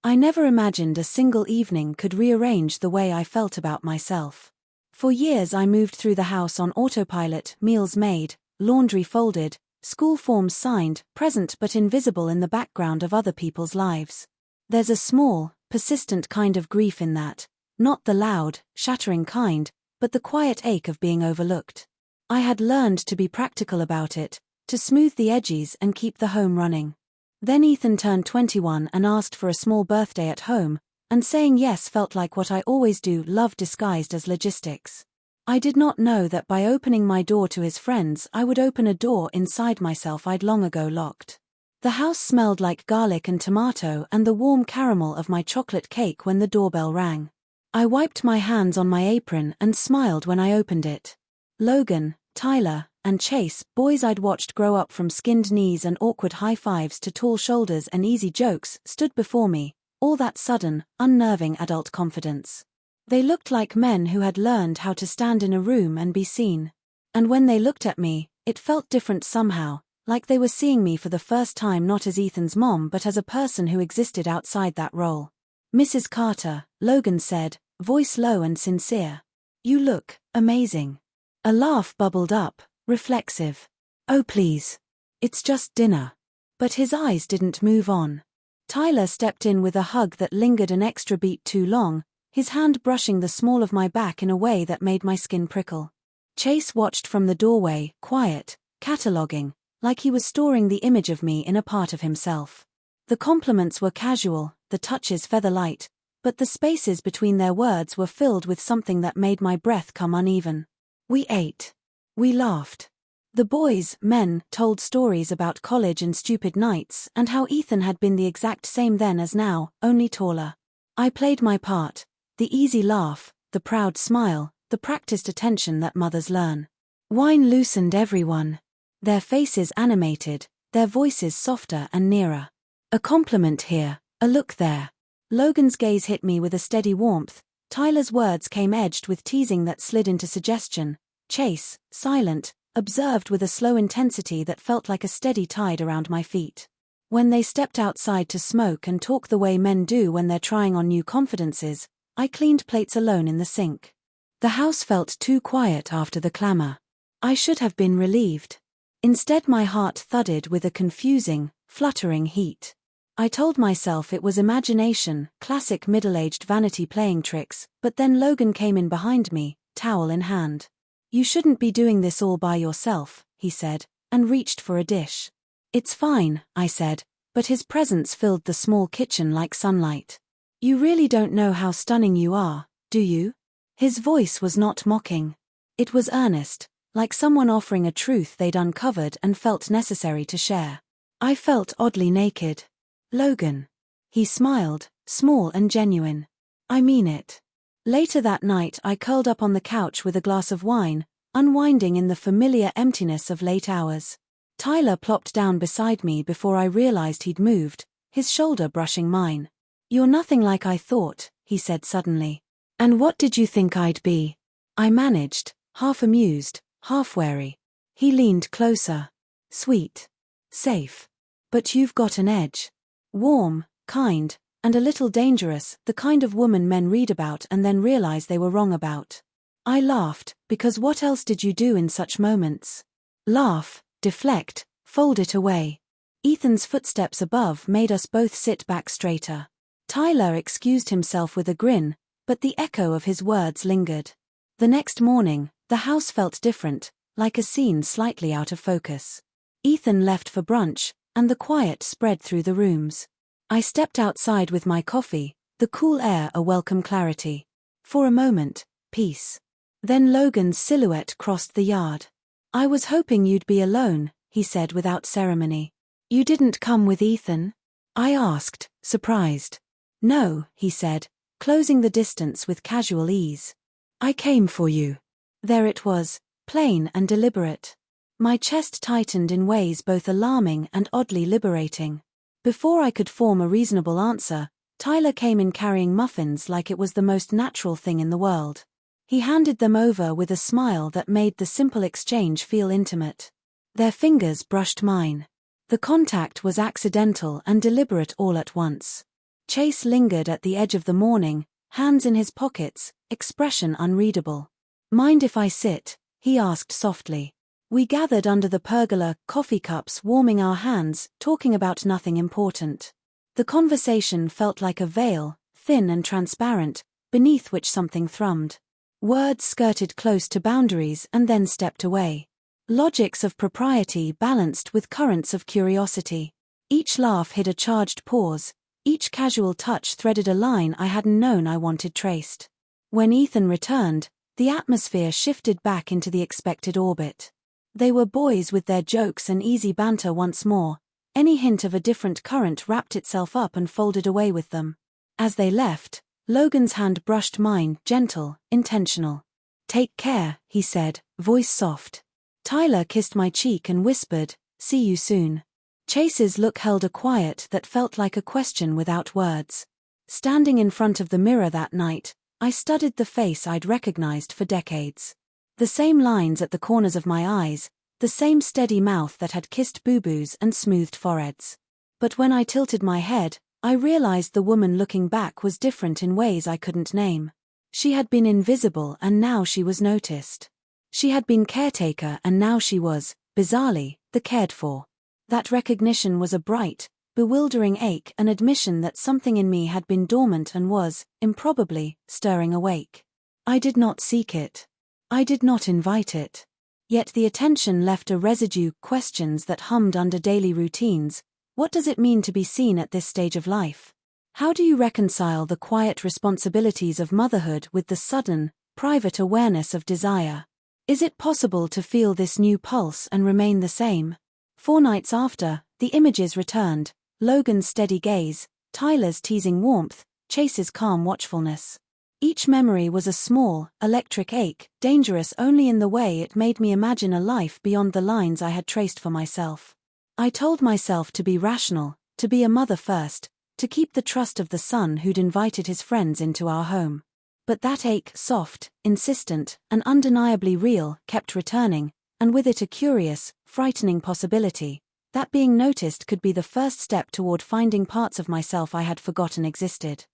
I never imagined a single evening could rearrange the way I felt about myself. For years I moved through the house on autopilot, meals made, laundry folded, school forms signed, present but invisible in the background of other people's lives. There's a small, persistent kind of grief in that, not the loud, shattering kind, but the quiet ache of being overlooked. I had learned to be practical about it, to smooth the edges and keep the home running. Then Ethan turned 21 and asked for a small birthday at home, and saying yes felt like what I always do, love disguised as logistics. I did not know that by opening my door to his friends I would open a door inside myself I'd long ago locked. The house smelled like garlic and tomato and the warm caramel of my chocolate cake when the doorbell rang. I wiped my hands on my apron and smiled when I opened it. Logan, Tyler, and Chase, boys I'd watched grow up from skinned knees and awkward high fives to tall shoulders and easy jokes, stood before me, all that sudden, unnerving adult confidence. They looked like men who had learned how to stand in a room and be seen. And when they looked at me, it felt different somehow, like they were seeing me for the first time not as Ethan's mom but as a person who existed outside that role. "Mrs. Carter," Logan said, voice low and sincere. "You look amazing." A laugh bubbled up, reflexive. "Oh please. It's just dinner." But his eyes didn't move on. Tyler stepped in with a hug that lingered an extra beat too long, his hand brushing the small of my back in a way that made my skin prickle. Chase watched from the doorway, quiet, cataloging, like he was storing the image of me in a part of himself. The compliments were casual, the touches feather-light, but the spaces between their words were filled with something that made my breath come uneven. We ate. We laughed. The boys, men, told stories about college and stupid nights and how Ethan had been the exact same then as now, only taller. I played my part, the easy laugh, the proud smile, the practiced attention that mothers learn. Wine loosened everyone. Their faces animated, their voices softer and nearer. A compliment here, a look there. Logan's gaze hit me with a steady warmth, Tyler's words came edged with teasing that slid into suggestion. Chase, silent, observed with a slow intensity that felt like a steady tide around my feet. When they stepped outside to smoke and talk the way men do when they're trying on new confidences, I cleaned plates alone in the sink. The house felt too quiet after the clamor. I should have been relieved. Instead my heart thudded with a confusing, fluttering heat. I told myself it was imagination, classic middle-aged vanity playing tricks, but then Logan came in behind me, towel in hand. "You shouldn't be doing this all by yourself," he said, and reached for a dish. "It's fine," I said, but his presence filled the small kitchen like sunlight. "You really don't know how stunning you are, do you?" His voice was not mocking. It was earnest, like someone offering a truth they'd uncovered and felt necessary to share. I felt oddly naked. "Logan." He smiled, small and genuine. "I mean it." Later that night I curled up on the couch with a glass of wine, unwinding in the familiar emptiness of late hours. Tyler plopped down beside me before I realized he'd moved, his shoulder brushing mine. "You're nothing like I thought," he said suddenly. "And what did you think I'd be?" I managed, half amused, half wary. He leaned closer. "Sweet. Safe. But you've got an edge. Warm, kind, and a little dangerous, the kind of woman men read about and then realize they were wrong about." I laughed, because what else did you do in such moments? Laugh, deflect, fold it away. Ethan's footsteps above made us both sit back straighter. Tyler excused himself with a grin, but the echo of his words lingered. The next morning, the house felt different, like a scene slightly out of focus. Ethan left for brunch, and the quiet spread through the rooms. I stepped outside with my coffee, the cool air a welcome clarity. For a moment, peace. Then Logan's silhouette crossed the yard. "I was hoping you'd be alone," he said without ceremony. "You didn't come with Ethan?" I asked, surprised. "No," he said, closing the distance with casual ease. "I came for you." There it was, plain and deliberate. My chest tightened in ways both alarming and oddly liberating. Before I could form a reasonable answer, Tyler came in carrying muffins like it was the most natural thing in the world. He handed them over with a smile that made the simple exchange feel intimate. Their fingers brushed mine. The contact was accidental and deliberate all at once. Chase lingered at the edge of the morning, hands in his pockets, expression unreadable. "Mind if I sit?" he asked softly. We gathered under the pergola, coffee cups warming our hands, talking about nothing important. The conversation felt like a veil, thin and transparent, beneath which something thrummed. Words skirted close to boundaries and then stepped away. Logics of propriety balanced with currents of curiosity. Each laugh hid a charged pause, each casual touch threaded a line I hadn't known I wanted traced. When Ethan returned, the atmosphere shifted back into the expected orbit. They were boys with their jokes and easy banter once more. Any hint of a different current wrapped itself up and folded away with them. As they left, Logan's hand brushed mine, gentle, intentional. "Take care," he said, voice soft. Tyler kissed my cheek and whispered, "See you soon." Chase's look held a quiet that felt like a question without words. Standing in front of the mirror that night, I studied the face I'd recognized for decades. The same lines at the corners of my eyes, the same steady mouth that had kissed boo-boos and smoothed foreheads. But when I tilted my head, I realized the woman looking back was different in ways I couldn't name. She had been invisible and now she was noticed. She had been caretaker and now she was, bizarrely, the cared for. That recognition was a bright, bewildering ache, an admission that something in me had been dormant and was, improbably, stirring awake. I did not seek it. I did not invite it. Yet the attention left a residue, questions that hummed under daily routines. What does it mean to be seen at this stage of life? How do you reconcile the quiet responsibilities of motherhood with the sudden, private awareness of desire? Is it possible to feel this new pulse and remain the same? 4 nights after, the images returned, Logan's steady gaze, Tyler's teasing warmth, Chase's calm watchfulness. Each memory was a small, electric ache, dangerous only in the way it made me imagine a life beyond the lines I had traced for myself. I told myself to be rational, to be a mother first, to keep the trust of the son who'd invited his friends into our home. But that ache, soft, insistent, and undeniably real, kept returning, and with it a curious, frightening possibility, that being noticed could be the first step toward finding parts of myself I had forgotten existed.